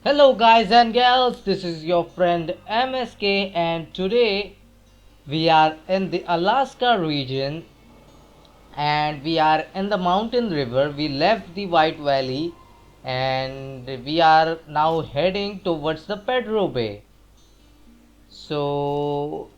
Hello guys and gals, this is your friend MSK and today we are in the Alaska region and we are in the mountain river. We left the White Valley and we are now heading towards the Pedro Bay. So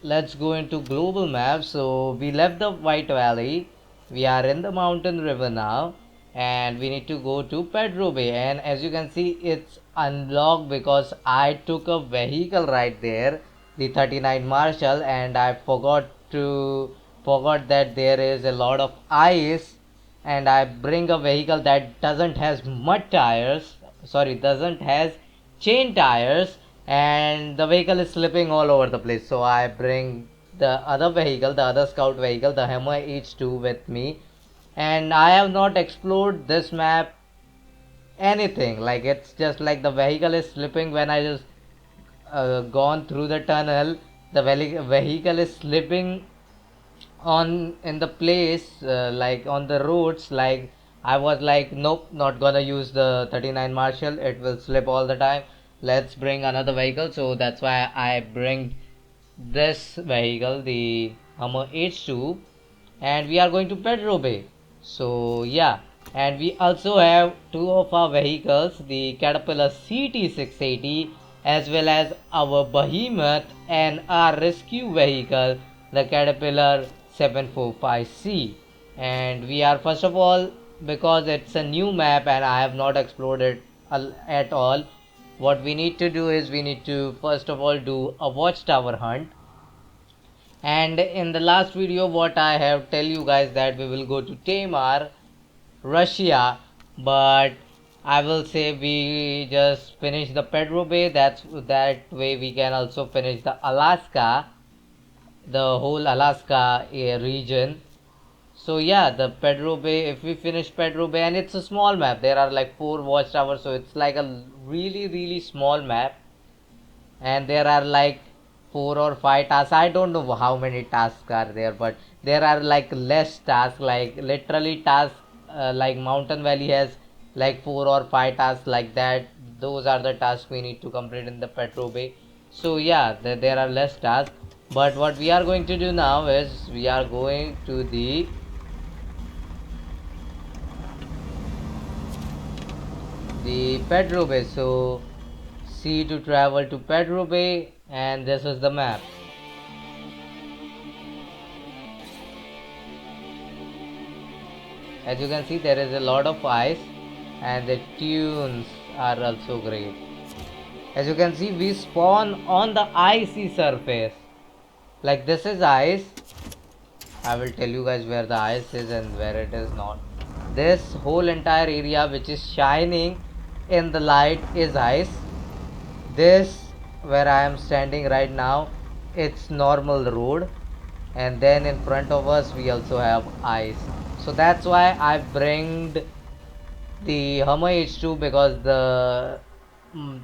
let's go into global map. So we left the White Valley, we are in the mountain river now, and we need to go to Pedro Bay. And as you can see, it's unlocked because I took a vehicle right there, the 39 Marshall, and I forgot that there is a lot of ice, and I bring a vehicle that doesn't has mud tires, sorry, doesn't has chain tires, and the vehicle is slipping all over the place. So I bring the other vehicle, the other scout vehicle, the Hammer H2 with me, and I have not explored this map anything. Like it's just like the vehicle is slipping when I just gone through the tunnel. The vehicle is slipping on in the place, like on the roads. Like I was like, nope, not gonna use the 39 Marshall, it will slip all the time. Let's bring another vehicle. So that's why I bring this vehicle, the Hummer H2, and we are going to Pedro Bay. So yeah, and we also have two of our vehicles, the Caterpillar CT680 as well as our behemoth and our rescue vehicle, the Caterpillar 745C. And we are, first of all, because it's a new map and I have not explored it at all, what we need to do is we need to first of all do a watchtower hunt. And in the last video what I have tell you guys that we will go to Tamar, Russia, but I will say we just finish the Pedro Bay. That way we can also finish the Alaska, the whole Alaska region. So yeah, the Pedro Bay, if we finish Pedro Bay, and it's a small map, there are like 4 watchtowers, so it's like a really small map, and there are like 4 or 5 tasks. I don't know how many tasks are there, but there are like less tasks, like literally tasks, like Mountain Valley has like 4 or 5 tasks like that. Those are the tasks we need to complete in the Petro Bay. So yeah, there are less tasks, but what we are going to do now is we are going to the Pedro Bay. So C to travel to Pedro Bay, and this is the map. As you can see, there is a lot of ice, and the tunes are also great. As you can see, we spawn on the icy surface. Like this is ice. I will tell you guys where the ice is and where it is not. This whole entire area which is shining in the light is ice. This where I am standing right now, it's normal road, and then in front of us we also have ice. So that's why I bring the Hummer H2, because the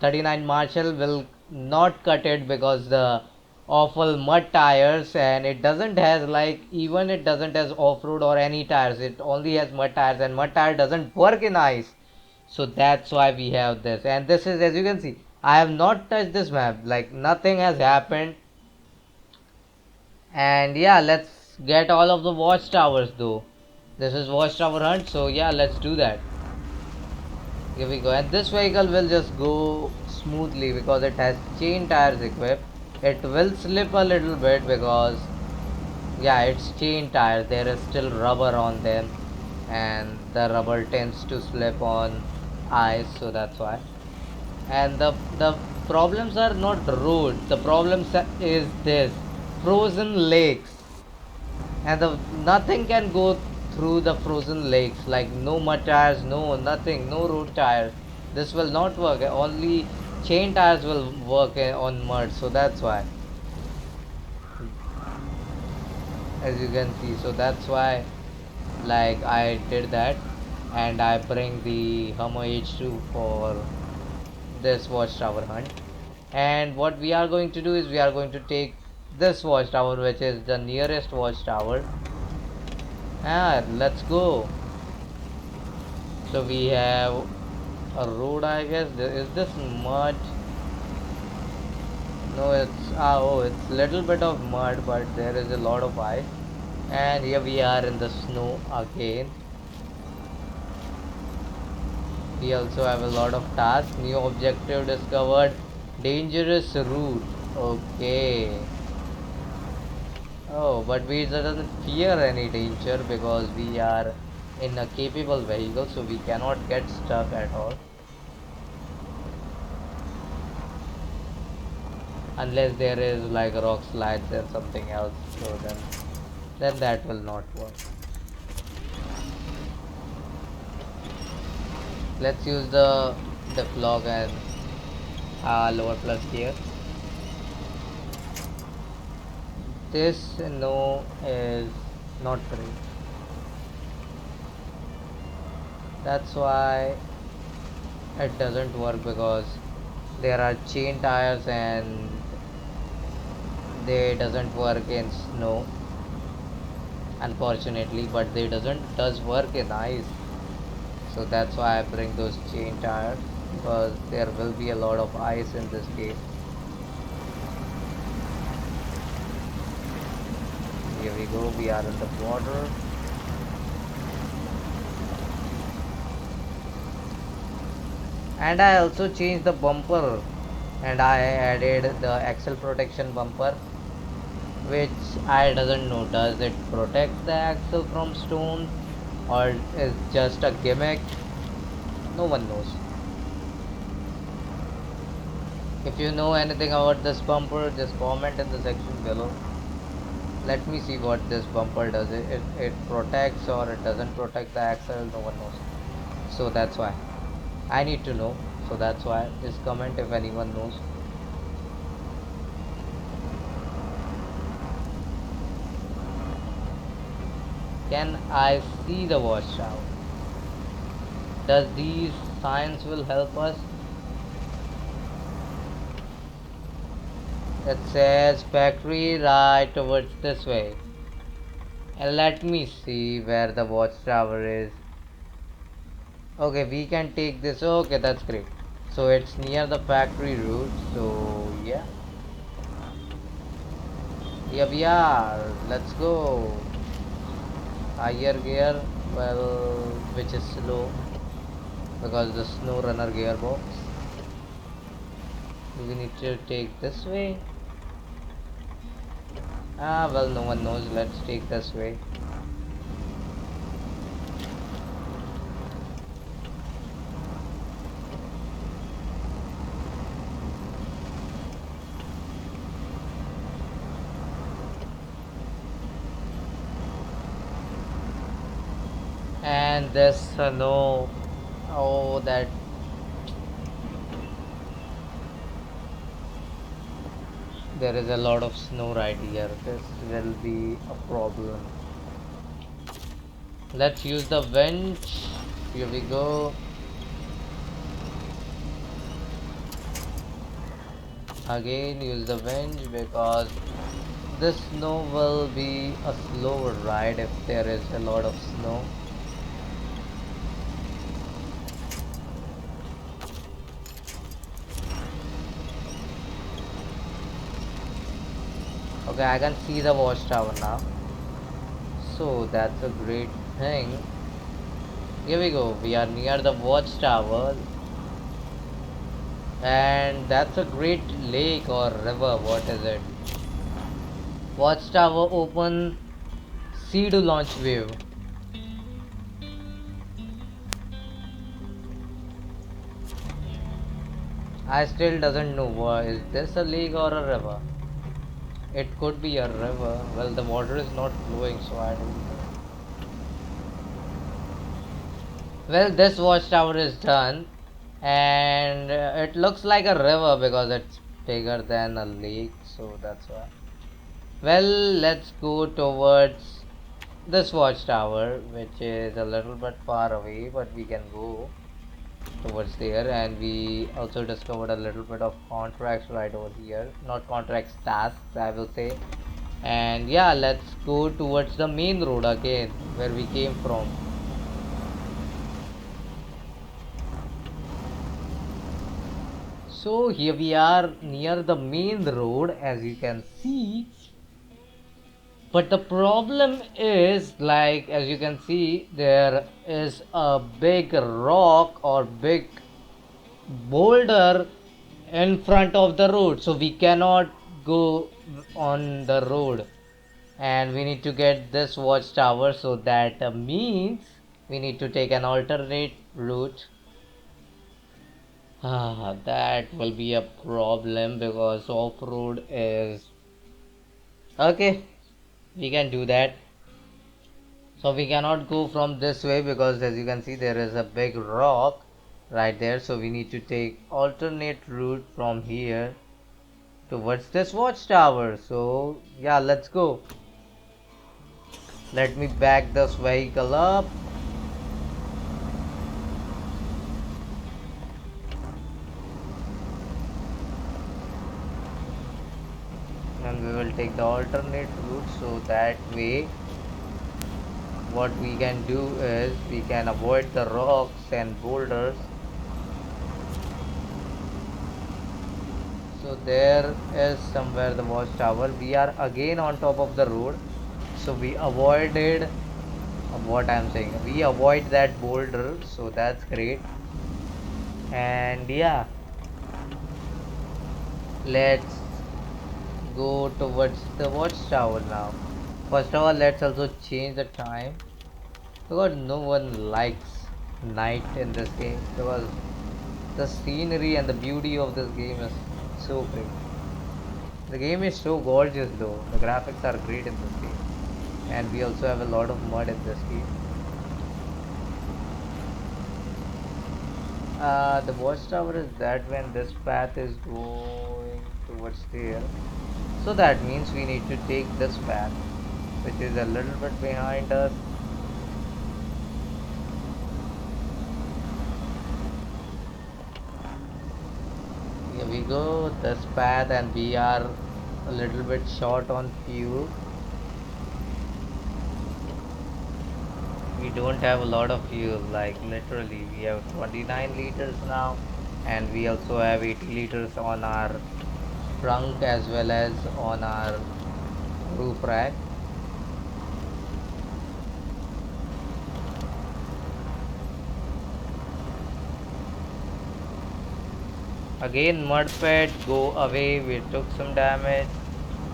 39 Marshall will not cut it because the awful mud tires, and it doesn't has like, even it doesn't has off-road or any tires, it only has mud tires, and mud tire doesn't work in ice. So that's why we have this, and this is, as you can see, I have not touched this map, like nothing has happened. And yeah, let's get all of the watchtowers though. This is watchtower hunt, so yeah, let's do that. Here we go, and this vehicle will just go smoothly because it has chain tires equipped. It will slip a little bit because yeah, it's chain tires, there is still rubber on them, and the rubber tends to slip on ice, so that's why. And the problems are not the road, the problems is this frozen lakes, and the nothing can go through the frozen lakes, like no mud tires, no nothing, no road tires. This will not work, only chain tires will work on mud, so that's why, as you can see. So that's why, like, I did that, and I bring the Hummer H2 for this watchtower hunt. And what we are going to do is we are going to take this watchtower, which is the nearest watchtower. Let's go. So we have a road, I guess. Is this mud? No, it's oh, it's little bit of mud, but there is a lot of ice. And here we are in the snow again. We also have a lot of tasks. New objective discovered. Dangerous route. Okay. Oh, but we doesn't fear any danger because we are in a capable vehicle, so we cannot get stuck at all. Unless there is like rock slides and something else, so then that will not work. Let's use the vlog and lower plus gear. This no is not great. That's why it doesn't work, because there are chain tires and they doesn't work in snow, unfortunately, but they does work in ice. So that's why I bring those chain tires, because there will be a lot of ice in this game. Here we go, we are in the water. And I also changed the bumper, and I added the axle protection bumper, which I doesn't know, does it protect the axle from stones or is just a gimmick? No one knows. If you know anything about this bumper, just comment in the section below. Let me see what this bumper does. It protects or it doesn't protect the axle, no one knows. So that's why I need to know. So that's why just comment if anyone knows. Can I see the watchtower? Does these signs will help us? It says factory right towards this way. And let me see where the watchtower is. Okay, we can take this. Okay, that's great. So it's near the factory route. So yeah. Here we are. Let's go. Higher gear. Well, which is slow because the SNOWRUNNER gearbox. We need to take this way. Ah, well, no one knows. Let's take this way. And this no, oh, that there is a lot of snow right here. This will be a problem. Let's use the winch. Here we go. Again, use the winch because this snow will be a slower ride if there is a lot of snow. Okay, I can see the watchtower now. So that's a great thing. Here we go. We are near the watchtower. And that's a great lake or river. What is it? Watchtower open. Sea to launch view. I still doesn't know. Is this a lake or a river? It could be a river. Well, the water is not flowing, so I don't know. Well, this watchtower is done, and it looks like a river because it's bigger than a lake, so that's why. Well, let's go towards this watchtower, which is a little bit far away, but we can go towards there. And we also discovered a little bit of contracts right over here, not contracts, tasks, I will say. And yeah, let's go towards the main road again where we came from. So here we are near the main road, as you can see. But the problem is, like, as you can see, there is a big rock or big boulder in front of the road, so we cannot go on the road, and we need to get this watchtower. So that means we need to take an alternate route. That will be a problem because off-road is okay. We can do that. So we cannot go from this way because as you can see there is a big rock right there. So we need to take alternate route from here towards this watchtower. So yeah, let's go. Let me back this vehicle up. And we will take the alternate route, so that way what we can do is we can avoid the rocks and boulders. So there is somewhere the watchtower. We are again on top of the road, so we avoided what I'm saying. We avoid that boulder, so that's great. And yeah, let's go towards the watchtower now. First of all, let's also change the time because no one likes night in this game because the scenery and the beauty of this game is so great. The game is so gorgeous though. The graphics are great in this game. And we also have a lot of mud in this game. The watchtower is that when this path is going towards there. So that means we need to take this path, which is a little bit behind us. Here we go, this path, and we are a little bit short on fuel. We don't have a lot of fuel, like literally we have 29 liters now, and we also have 80 liters on our trunk as well as on our roof rack. Again mud pit, go away. We took some damage,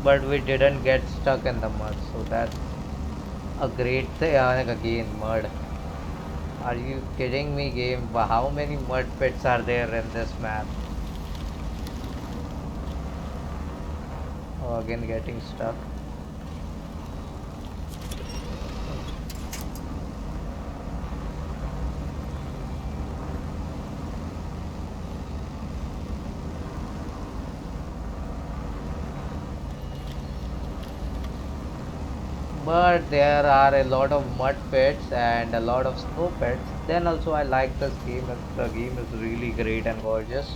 but we didn't get stuck in the mud, so that's a great thing. Again mud. Are you kidding me, game? How many mud pits are there in this map? Oh, again getting stuck. But there are a lot of mud pits and a lot of snow pits. Then also I like this game. The game is really great and gorgeous.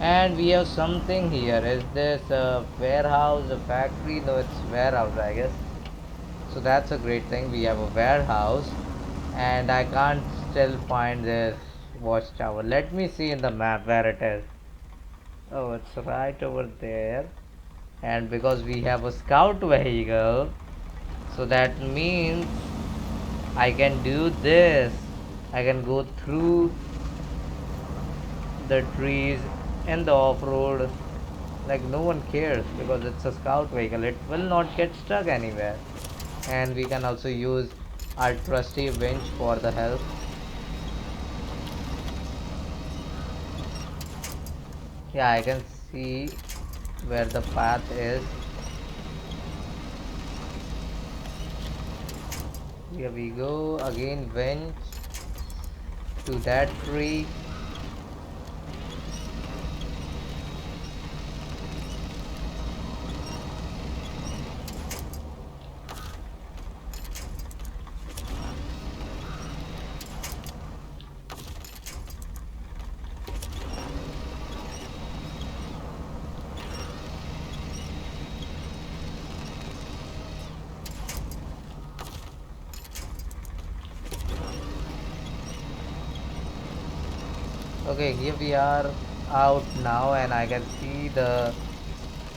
And we have something here. Is this a warehouse, a factory? No, it's warehouse, I guess. So that's a great thing. We have a warehouse, and I can't still find this watchtower. Let me see in the map where it is. Oh, it's right over there. And because we have a scout vehicle, so that means I can do this. I can go through the trees in the off-road like no one cares because it's a scout vehicle. It will not get stuck anywhere. And we can also use our trusty winch for the help. Yeah, I can see where the path is. Here we go, again winch to that tree. Okay, here we are out now and I can see the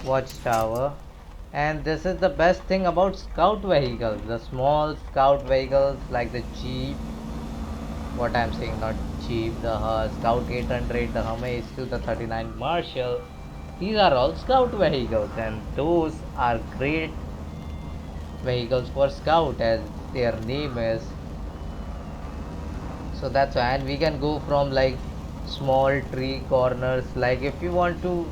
watchtower. And this is the best thing about scout vehicles, the small scout vehicles like the Jeep, what I'm saying, not Jeep, the Scout 800, the Hummer H2, the 39 Marshall. These are all scout vehicles, and those are great vehicles for scout, as their name is. So that's why, and we can go from like small tree corners. Like if you want to,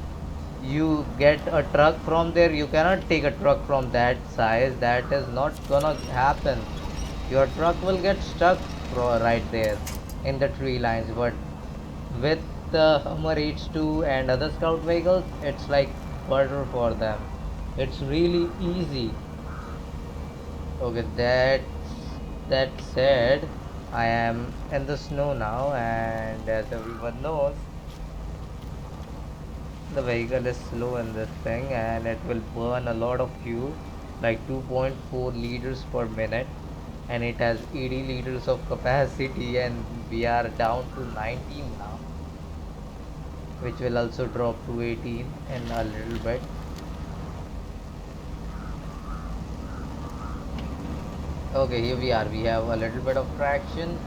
you get a truck from there, you cannot take a truck from that size. That is not gonna happen. Your truck will get stuck right there in the tree lines. But with the Hummer H2 and other scout vehicles, it's like butter for them. It's really easy. Okay, that said, I am in the snow now, and as everyone knows, the vehicle is slow in this thing, and it will burn a lot of fuel, like 2.4 liters per minute, and it has 80 liters of capacity, and we are down to 19 now, which will also drop to 18 in a little bit. Okay, here we are. We have a little bit of traction.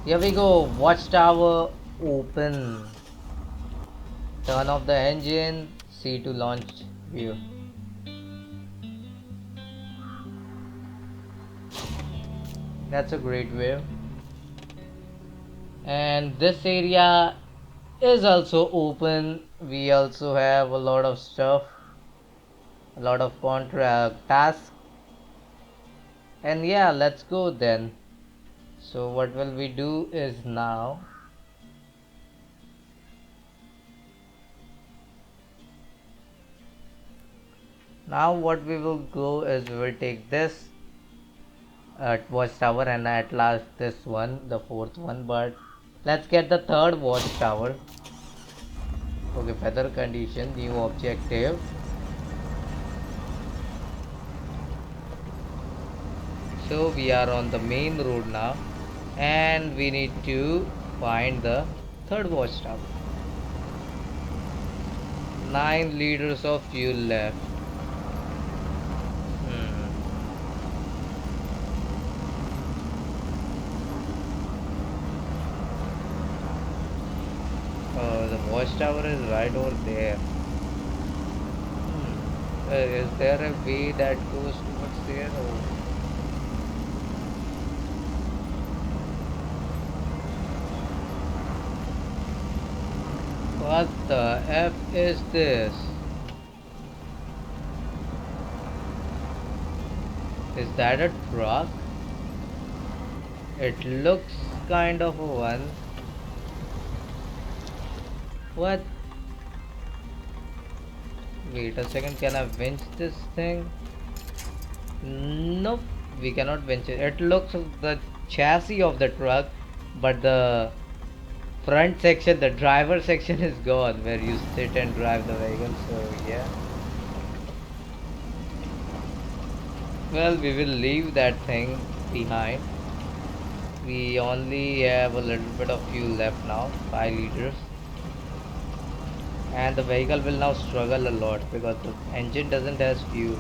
Here we go. Watchtower open. Turn off the engine. C to launch view. That's a great view. And this area is also open. We also have a lot of stuff, a lot of contract tasks. And yeah, let's go then. So what will we do is now what we will go is we will take this watchtower and at last this one, the fourth one, but let's get the third watchtower. Okay, weather condition, new objective. So we are on the main road now, and we need to find the third watchtower. 9 liters of fuel left. Oh, the watchtower is right over there. Is there a way that goes towards there? Oh. What the F is this? Is that a truck? It looks kind of one. What? Wait a second, can I winch this thing? Nope, we cannot winch it. It looks the chassis of the truck, but the front section, the driver section is gone where you sit and drive the vehicle. So yeah. Well, we will leave that thing behind. We only have a little bit of fuel left now, 5 liters. And the vehicle will now struggle a lot because the engine doesn't have fuel.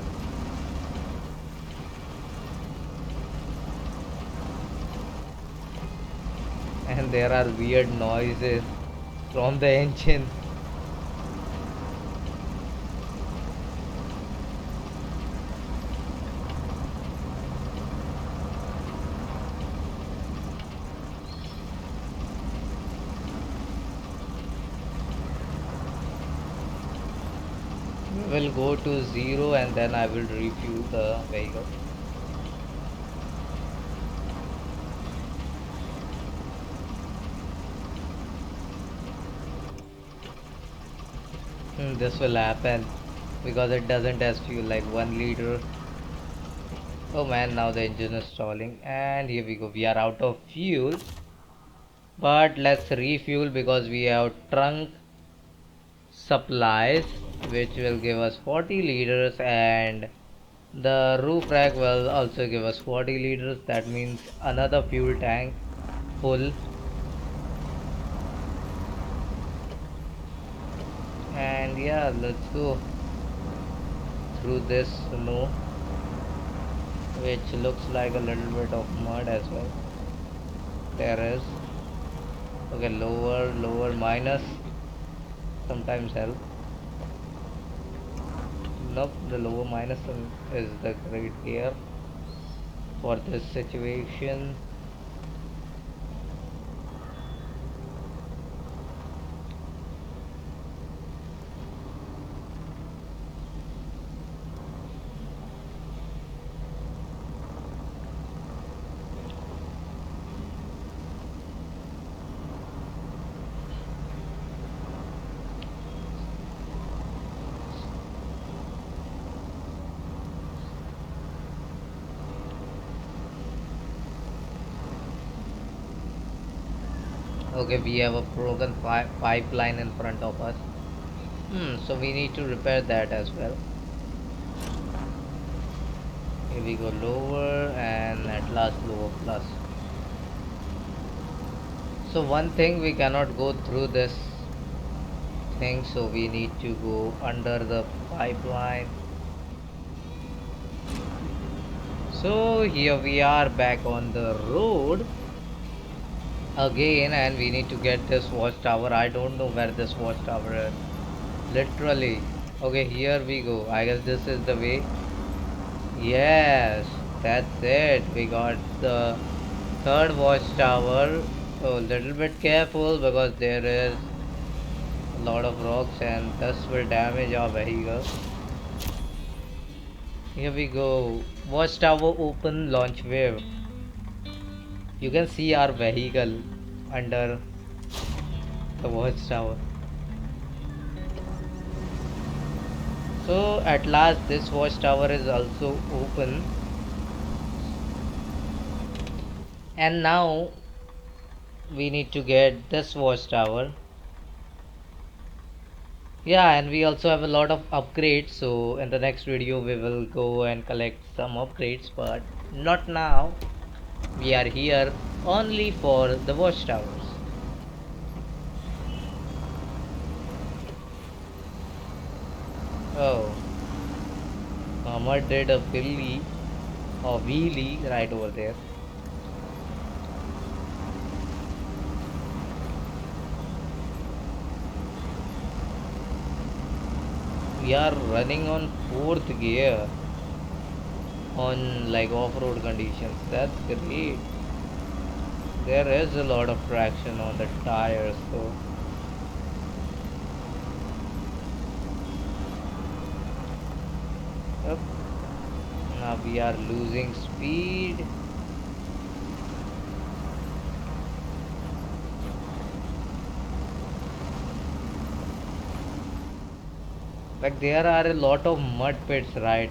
And there are weird noises from the engine. We will go to 0 and then I will refuel the vehicle. This will happen because it doesn't have fuel, like 1 liter. Oh man, now the engine is stalling, and here we go. We are out of fuel, but let's refuel because we have trunk supplies which will give us 40 liters, and the roof rack will also give us 40 liters. That means another fuel tank full. yeah, let's go through this snow, which looks like a little bit of mud as well. There is. Okay, lower, lower, minus. Sometimes help. Nope, the lower minus is the great gear for this situation. Okay, we have a broken pipeline in front of us. So we need to repair that as well. Here we go lower and at last lower plus. So one thing, we cannot go through this thing, so we need to go under the pipeline. So here we are back on the road again, and we need to get this watchtower. I don't know where this watchtower is. Literally. Okay, here we go. I guess this is the way. Yes, that's it. We got the third watchtower. So little bit careful because there is a lot of rocks and this will damage our vehicle. Here we go. Watchtower open launch wave. You can see our vehicle under the watchtower. So at last this watchtower is also open, and now we need to get this watchtower. Yeah, and we also have a lot of upgrades, so in the next video we will go and collect some upgrades, but not now. We are here only for the watchtowers. Oh, Mama did a wheelie right over there. We are running on fourth gear on like off-road conditions. That's great. There is a lot of traction on the tires, so yep. Now we are losing speed. Like there are a lot of mud pits right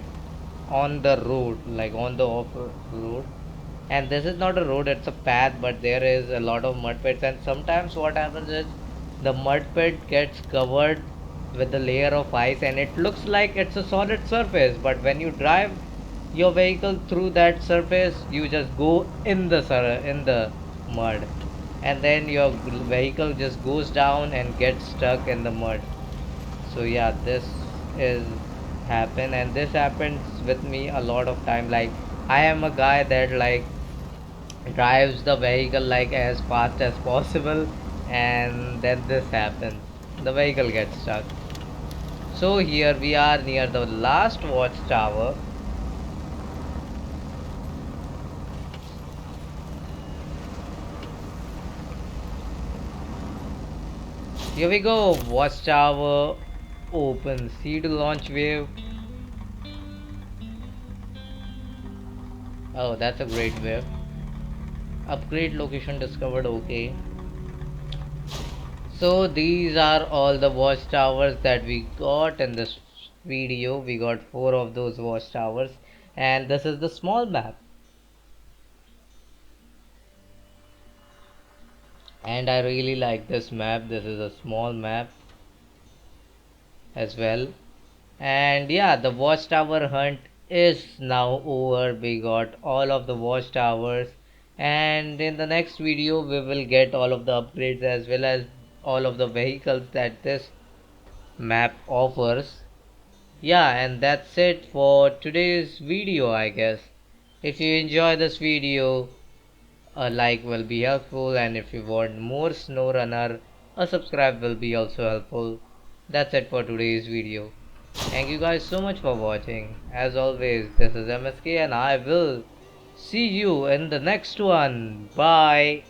on the road, like on the off road. And this is not a road, it's a path, but there is a lot of mud pits. And sometimes what happens is the mud pit gets covered with a layer of ice and it looks like it's a solid surface, but when you drive your vehicle through that surface, you just go in the mud, and then your vehicle just goes down and gets stuck in the mud. So yeah, this is happen, and this happens with me a lot of time. Like I am a guy that like drives the vehicle like as fast as possible, and then this happens, the vehicle gets stuck. So here we are near the last watchtower. Here we go, watchtower open, see to launch wave. Oh, that's a great wave. Upgrade location discovered. Okay, so these are all the watchtowers that we got in this video. We got 4 of those watchtowers, and this is the small map. And I really like this map. This is a small map as well. And yeah, the watchtower hunt is now over. We got all of the watchtowers, and in the next video we will get all of the upgrades as well as all of the vehicles that this map offers. Yeah, and that's it for today's video, I guess. If you enjoy this video, a like will be helpful, and if you want more SNOWRUNNER, a subscribe will be also helpful. That's it for today's video. Thank you guys so much for watching. As always, this is MSK and I will see you in the next one. Bye.